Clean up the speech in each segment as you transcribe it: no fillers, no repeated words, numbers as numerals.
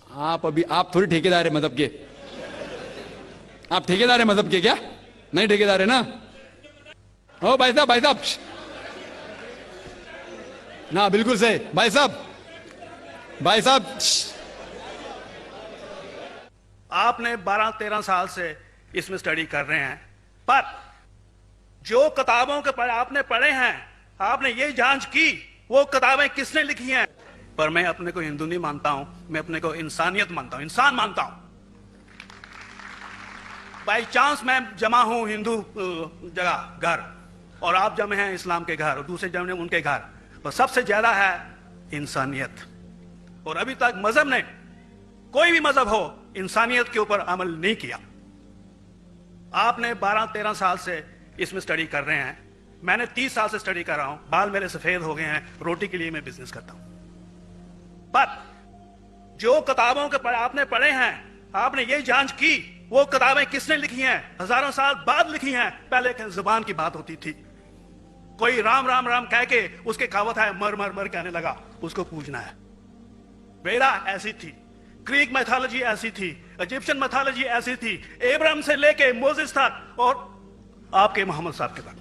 आप थोड़ी ठेकेदार है मजहब के। आप ठेकेदार है मजहब के क्या? नहीं ठेकेदार है ना? ओ भाई साहब, भाई साहब ना, बिल्कुल सही भाई साहब, भाई साहब। आपने 12-13 साल से इसमें स्टडी कर रहे हैं, पर जो किताबों के आपने पढ़े हैं, आपने ये जांच की वो किताबें किसने लिखी हैं? पर मैं अपने को हिंदू नहीं मानता हूं, मैं अपने को इंसानियत मानता हूं, इंसान मानता हूं। बाई चांस मैं जमा हूं हिंदू जगह घर, और आप जमे हैं इस्लाम के घर, और दूसरे जमे उनके घर, पर सबसे ज्यादा है इंसानियत। और अभी तक मजहब ने, कोई भी मजहब हो, इंसानियत के ऊपर अमल नहीं किया। आपने 12-13 साल से इसमें स्टडी कर रहे हैं, मैंने 30 साल से स्टडी कर रहा हूं, बाल मेरे सफेद हो गए हैं, रोटी के लिए मैं बिजनेस करता हूं। पर जो किताबों के आपने पढ़े हैं, आपने ये जांच की वो किताबें किसने लिखी हैं? हजारों साल बाद लिखी हैं। पहले जुबान की बात होती थी, कोई राम राम राम कह के उसके कहावत है मर मर मर कहने लगा, उसको पूजना है। वेरा ऐसी थी, ग्रीक मैथोलॉजी ऐसी थी, इजिप्शियन मैथोलॉजी ऐसी थी, इब्राहिम से लेके मोसेस तक, और आपके मोहम्मद साहब के तक।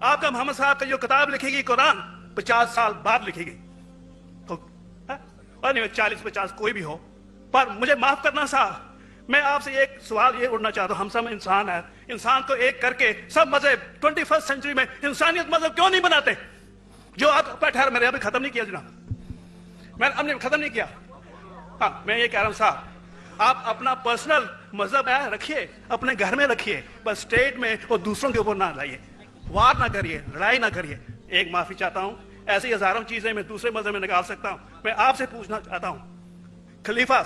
आपका मोहम्मद साहब का जो किताब लिखेगी कुरान 50 साल बाद लिखेगी, तो और नहीं 40-50 कोई भी हो। पर मुझे माफ करना साहब, मैं आपसे एक सवाल ये उठना चाहता हूं, हम सब इंसान है, इंसान को एक करके सब मजहब 21st सेंचुरी में इंसानियत मजहब क्यों नहीं बनाते? जो आप ठहर, मैंने अभी खत्म नहीं किया जनाब, मैंने हमने खत्म नहीं किया। हाँ, मैं ये कह रहा हूं साहब, आप अपना पर्सनल मजहब है रखिए, अपने घर में रखिए, बस स्टेट में और दूसरों के ऊपर ना लाइए, वार ना करिए, लड़ाई ना करिए। एक माफी चाहता हूं, ऐसी हजारों चीजें मैं दूसरे मजहब में निकाल सकता हूं। मैं आपसे पूछना चाहता हूं, खलीफा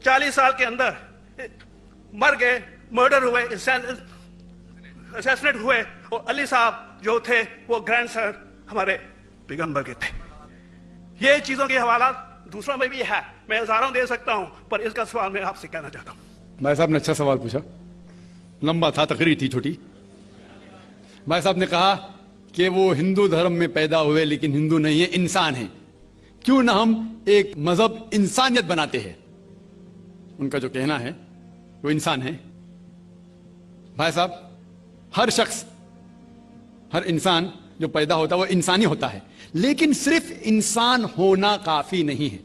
40 साल के अंदर मर गए, मर्डर हुए, असैसिनेट हुए, और अली साहब जो थे वो ग्रैंडसन हमारे पैगंबर के थे। ये चीजों के हवाला दूसरों में भी है, मैं हजारों दे सकता हूं, पर इसका सवाल मैं आपसे कहना चाहता हूं। भाई साहब ने अच्छा सवाल पूछा, लंबा था, तकरीर थी छोटी। भाई साहब ने कहा कि वो हिंदू धर्म में पैदा हुए लेकिन हिंदू नहीं है, इंसान है। क्यों ना हम एक मजहब इंसानियत बनाते हैं? उनका जो कहना है वो इंसान है। भाई साहब, हर शख्स, हर इंसान जो पैदा होता है वो इंसानी होता है, लेकिन सिर्फ इंसान होना काफी नहीं है।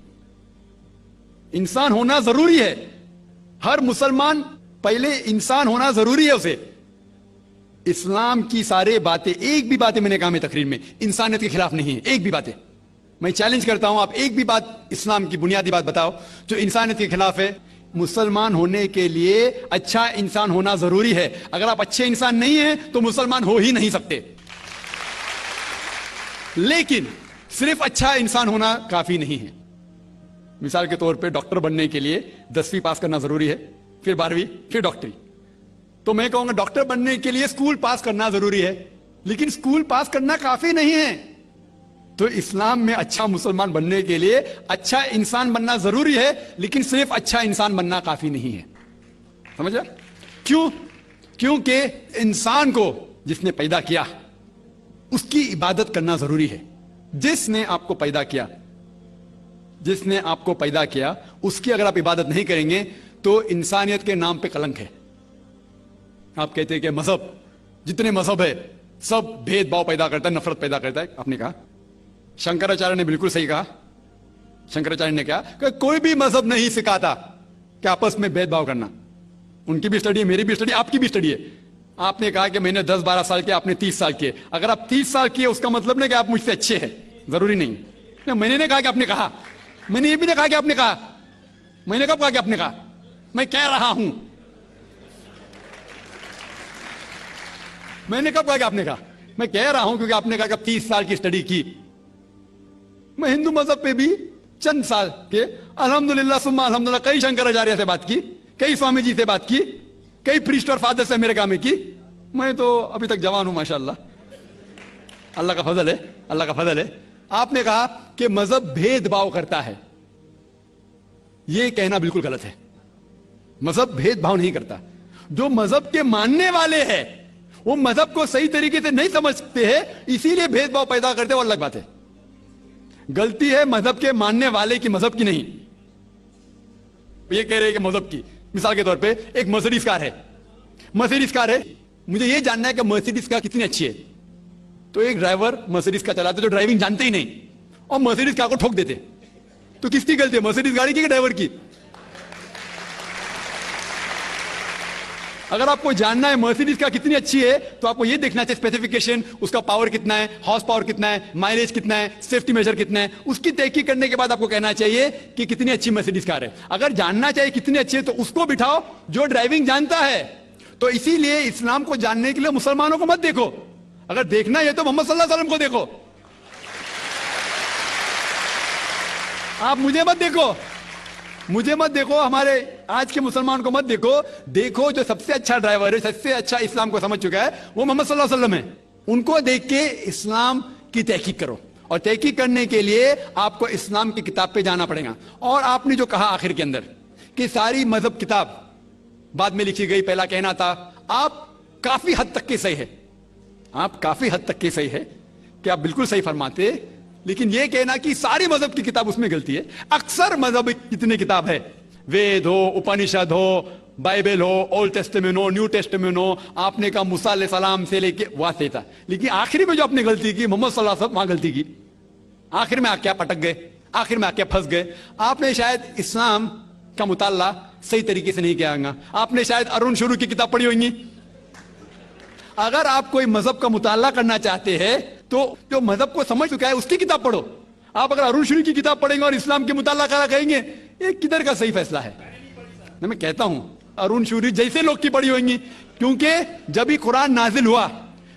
इंसान होना जरूरी है। हर मुसलमान पहले इंसान होना जरूरी है उसे। इस्लाम की सारे बातें, एक भी बातें मैंने कहा मैं तकरीर में, इंसानियत के खिलाफ नहीं है। एक भी बातें मैं चैलेंज करता हूं, आप एक भी बात इस्लाम की बुनियादी बात बताओ जो इंसानियत के खिलाफ है। मुसलमान होने के लिए अच्छा इंसान होना जरूरी है। अगर आप अच्छे इंसान नहीं हैं तो मुसलमान हो ही नहीं सकते। लेकिन सिर्फ अच्छा इंसान होना काफी नहीं है। मिसाल के तौर पे डॉक्टर बनने के लिए 10वीं पास करना जरूरी है, फिर 12वीं, फिर डॉक्टरी। तो मैं कहूंगा डॉक्टर बनने के लिए स्कूल पास करना जरूरी है, लेकिन स्कूल पास करना काफी नहीं है। तो इस्लाम में अच्छा मुसलमान बनने के लिए अच्छा इंसान बनना जरूरी है, लेकिन सिर्फ अच्छा इंसान बनना काफी नहीं है। समझा? क्यों? क्योंकि इंसान को जिसने पैदा किया उसकी इबादत करना जरूरी है। जिसने आपको पैदा किया, जिसने आपको पैदा किया उसकी अगर आप इबादत नहीं करेंगे तो इंसानियत के नाम पे कलंक है। आप कहते हैं कि मजहब, जितने मजहब है सब भेदभाव पैदा करता है, नफरत पैदा करता है। आपने कहा, शंकराचार्य ने बिल्कुल सही कहा। शंकराचार्य ने कहा कि कोई भी मजहब नहीं सिखाता कि आपस में भेदभाव करना। उनकी भी स्टडी है, मेरी भी स्टडी, आपकी भी स्टडी है। आपने कहा कि मैंने 10-12 साल के, आपने 30 साल के। अगर आप 30 साल किए उसका मतलब नहीं कि आप मुझसे अच्छे हैं, जरूरी नहीं। मैंने नहीं कहा कि आपने कहा, मैंने ये भी नहीं कहा कि आपने कहा। मैंने कब कहा कि आपने कहा? मैं कह रहा हूं। मैंने कब कहा कि आपने कहा? मैं कह रहा हूं क्योंकि आपने कहा कि 30 साल की स्टडी की। मैं हिंदू मजहब पे भी चंद साल के, अल्हम्दुलिल्लाह सुम्मा अल्हम्दुलिल्लाह, कई शंकराचार्य से बात की, कई स्वामी जी से बात की, कई प्रीस्ट और फादर से अमेरिका में की। मैं तो अभी तक जवान हूं माशाल्लाह, अल्लाह का फजल है, अल्लाह का फजल है। आपने कहा कि मजहब भेदभाव करता है, यह कहना बिल्कुल गलत है। मजहब भेदभाव नहीं करता। जो मजहब के मानने वाले हैं वो मजहब को सही तरीके से नहीं समझते हैं, इसीलिए भेदभाव पैदा करते हैं, वो अलग बात है। गलती है मजहब के मानने वाले की, मजहब की नहीं। ये कह रहे हैं कि मजहब की, मिसाल के तौर पे एक मर्सिडीज कार है, मर्सिडीज कार है, मुझे ये जानना है कि मर्सिडीज कार कितनी अच्छी है। तो एक ड्राइवर मर्सिडीज कार चलाते जो ड्राइविंग जानते ही नहीं और मर्सिडीज कार को ठोक देते, तो किसकी गलती है, मर्सिडीज गाड़ी की ड्राइवर की? अगर आपको जानना है मर्सिडीज का कितनी अच्छी है तो आपको यह देखना चाहिए स्पेसिफिकेशन, उसका पावर कितना है, हॉर्स पावर कितना है, माइलेज कितना है, सेफ्टी मेजर कितना है, उसकी तहकीक करने के बाद आपको कहना चाहिए कि कितनी अच्छी मर्सिडीज कार है। अगर जानना चाहिए कितनी अच्छी है तो उसको बिठाओ जो ड्राइविंग जानता है। तो इसीलिए इस्लाम को जानने के लिए मुसलमानों को मत देखो, अगर देखना है तो मोहम्मद सल्लल्लाहु अलैहि वसल्लम को देखो। आप मुझे मत देखो, मुझे मत देखो, हमारे आज के मुसलमान को मत देखो, देखो जो सबसे अच्छा ड्राइवर है, सबसे अच्छा इस्लाम को समझ चुका है वो मोहम्मद सल्लल्लाहु अलैहि वसल्लम है। उनको देख के इस्लाम की तहकीक करो, और तहकीक करने के लिए आपको इस्लाम की किताब पे जाना पड़ेगा। और आपने जो कहा आखिर के अंदर कि सारी मजहब किताब बाद में लिखी गई, पहला कहना था, आप काफी हद तक के सही है, आप काफी हद तक के सही है कि आप बिल्कुल सही फरमाते, लेकिन यह कहना कि सारी मजहब की किताब उसमें गलती है। अक्सर मजहब कितने किताब है, वेद हो, उपनिषद हो, बाइबल हो, ओल्ड टेस्टामेंट हो, न्यू टेस्टामेंट हो, आपने कहा मूसा अलैहिस्सलाम से लेके वहां से था, लेकिन आखिरी में जो आपने गलती की मोहम्मद सल्लल्लाहु अलैहि वसल्लम वहां गलती की, आखिर में आके अटक गए, आखिर में आके फंस गए। आपने शायद इस्लाम का मुताला सही तरीके से नहीं किया होगा, आपने शायद अरुण शुरू की किताब पढ़ी होगी। अगर आप कोई मजहब का मुताला करना चाहते हैं तो जो मजहब को समझ चुका है उसकी किताब पढ़ो। आप अगर अरुण शुरू की किताब पढ़ेंगे और इस्लाम के मुताला करा कहेंगे, ये किधर का सही फैसला है? मैं कहता हूं अरुण शुरू जैसे लोग की पढ़ी होंगी, क्योंकि जब भी कुरान नाजिल हुआ,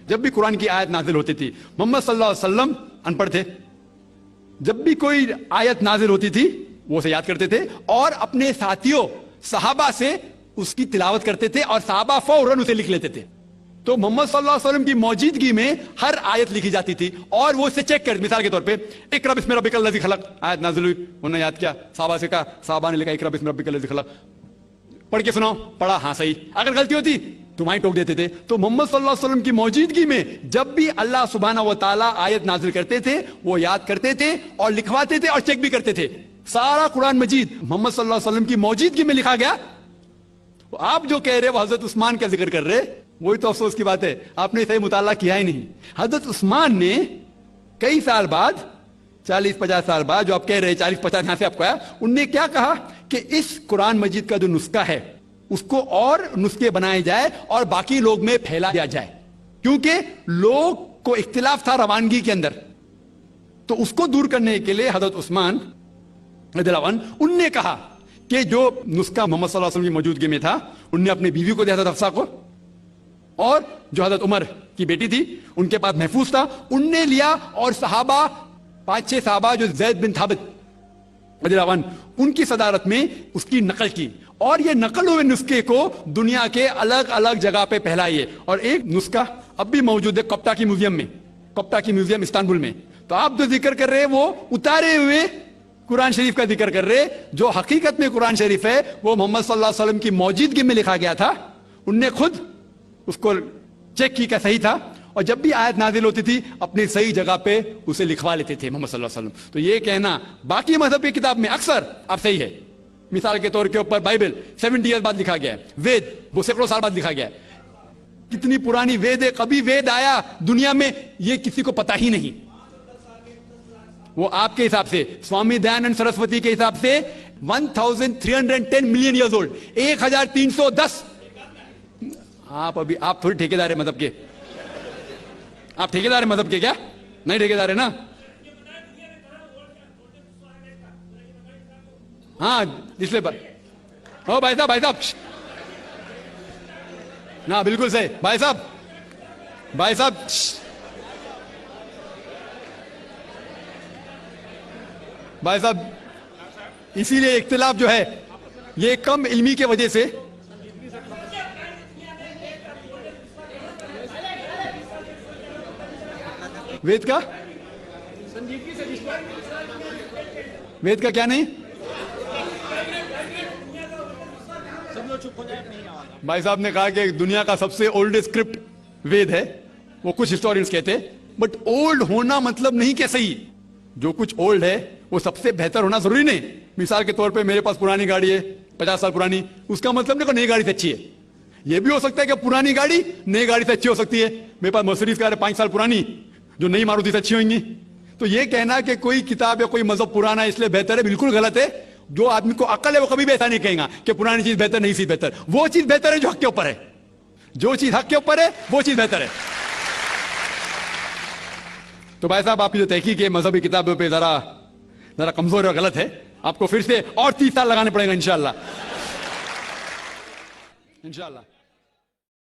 जब भी कुरान की आयत नाजिल होती थी, मोहम्मद सल्लल्लाहु अलैहि वसल्लम अनपढ़ थे, जब भी कोई आयत नाजिल होती थी वो उसे याद करते थे और अपने साथियों सहाबा से उसकी तिलावत करते थे और सहाबा फौरन उसे लिख लेते थे। तो मोहम्मद सल्लल्लाहु अलैहि वसल्लम की मौजूदगी में हर आयत लिखी जाती थी और वो उसे चेक कर, मिसाल के तौर पे इक़रा बिस्मि रब्बिकल लज़ी खलक़ आयत नाज़िल हुई, उन्होंने याद किया, सहाबा से कहा, सहाबा ने लिखा इक़रा बिस्मि रब्बिकल लज़ी खलक़, पढ़ के सुनाओ, पढ़ा, हाँ सही, अगर गलती होती तुम्हारी टोक देते थे। तो मोहम्मद सल्लल्लाहु अलैहि वसल्लम की मौजूदगी में जब भी अल्लाह सुब्हानहू व तआला आयत नाजिल करते थे वो याद करते थे और लिखवाते थे और चेक भी करते थे। सारा कुरान मजीद मोहम्मद सल्लल्लाहु अलैहि वसल्लम की मौजूदगी में लिखा गया। आप जो कह रहे हो हजरत उस्मान का जिक्र कर रहे, वही तो अफसोस की बात है, आपने सही मुताला किया ही नहीं। हजरत उस्मान ने कई साल बाद, 40-50 साल बाद, जो आप कह रहे हैं 40-50 यहां से आपको आया, उनने क्या कहा कि इस कुरान मजीद का जो नुस्खा है उसको और नुस्खे बनाए जाए और बाकी लोग में फैला दिया जाए, क्योंकि लोग को इख्तिलाफ था रवानगी के अंदर। तो उसको दूर करने के लिए हजरत उस्मान रज़ियल्लाहु अन्हु उनने कहा कि जो नुस्खा मोहम्मद सल्लल्लाहु अलैहि वसल्लम की मौजूदगी में था, उनने अपनी बीवी को दिया था हफ्सा को, और जो हजरत उमर की बेटी थी उनके पास महफूज था, उनने लिया, और सहाबा 5-6 सहाबा जो ज़ैद बिन थाबित रज़ियल्लाहु अन्हु उनकी सदारत में उसकी नकल की, और ये नकल हुए नुस्खे को दुनिया के अलग अलग जगह पे फैलाइए। और एक नुस्खा अब भी मौजूद है कप्ता की म्यूजियम में, कप्ता की म्यूजियम इस्तांबुल में। तो आप जो जिक्र कर रहे हैं वो उतारे हुए कुरान शरीफ का जिक्र कर रहे, जो हकीकत में कुरान शरीफ है वो मोहम्मद सल्लल्लाहु अलैहि वसल्लम की मौजूदगी में लिखा गया था, उनने खुद उसको चेक की क्या सही था, और जब भी आयत नाजिल होती थी अपनी सही जगह पे उसे लिखवा लेते थे मोहम्मद सल्लल्लाहु अलैहि वसल्लम। तो ये कहना बाकी मजहब की किताब में अक्सर आप सही है, मिसाल के तौर के ऊपर बाइबल 70 ईयर बाद लिखा गया है, वेद वो सैकड़ों साल बाद लिखा गया है, कितनी पुरानी वेद है, कभी वेद आया दुनिया में ये किसी को पता ही नहीं। वो आपके हिसाब से, स्वामी दयानंद सरस्वती के हिसाब से 1310 मिलियन ईयर्स ओल्ड, 1310। आप अभी आप थोड़ी ठेकेदार है मजहब के, आप ठेकेदार है मजहब के क्या? नहीं ठेकेदार है ना? हाँ इसलिए ओ भाई साहब ना, बिल्कुल सही भाई साहब भाई साहब, इसीलिए इख्तिलाफ जो है ये कम इल्मी के वजह से, वेद का क्या नहीं, भाई साहब ने कहा कि दुनिया का सबसे ओल्डेस्ट स्क्रिप्ट वेद है, वो कुछ हिस्टोरियंस कहते हैं, बट ओल्ड होना मतलब नहीं कि सही, जो कुछ ओल्ड है वो सबसे बेहतर होना जरूरी नहीं। मिसाल के तौर पे मेरे पास पुरानी गाड़ी है, 50 साल पुरानी, उसका मतलब नहीं कि नई गाड़ी से अच्छी है। यह भी हो सकता है कि पुरानी गाड़ी नई गाड़ी से अच्छी हो सकती है। मेरे पास मर्सिडीज कार है 5 साल पुरानी, जो नई मारुति से अच्छी होंगी। तो यह कहना कि कोई किताब या कोई मजहब पुराना है इसलिए बेहतर है, बिल्कुल गलत है। जो आदमी को अकल है वो कभी भी ऐसा नहीं कहेगा कि पुरानी चीज बेहतर, नई चीज बेहतर। वो चीज बेहतर है जो हक के ऊपर है। जो चीज हक के ऊपर है वो चीज बेहतर है। तो भाई साहब, आपकी जो तहकीक है मजहबी किताबों पे जरा कमजोर और गलत है। आपको फिर से और 30 साल लगाने पड़ेगा इंशाअल्लाह। इंशाअल्लाह।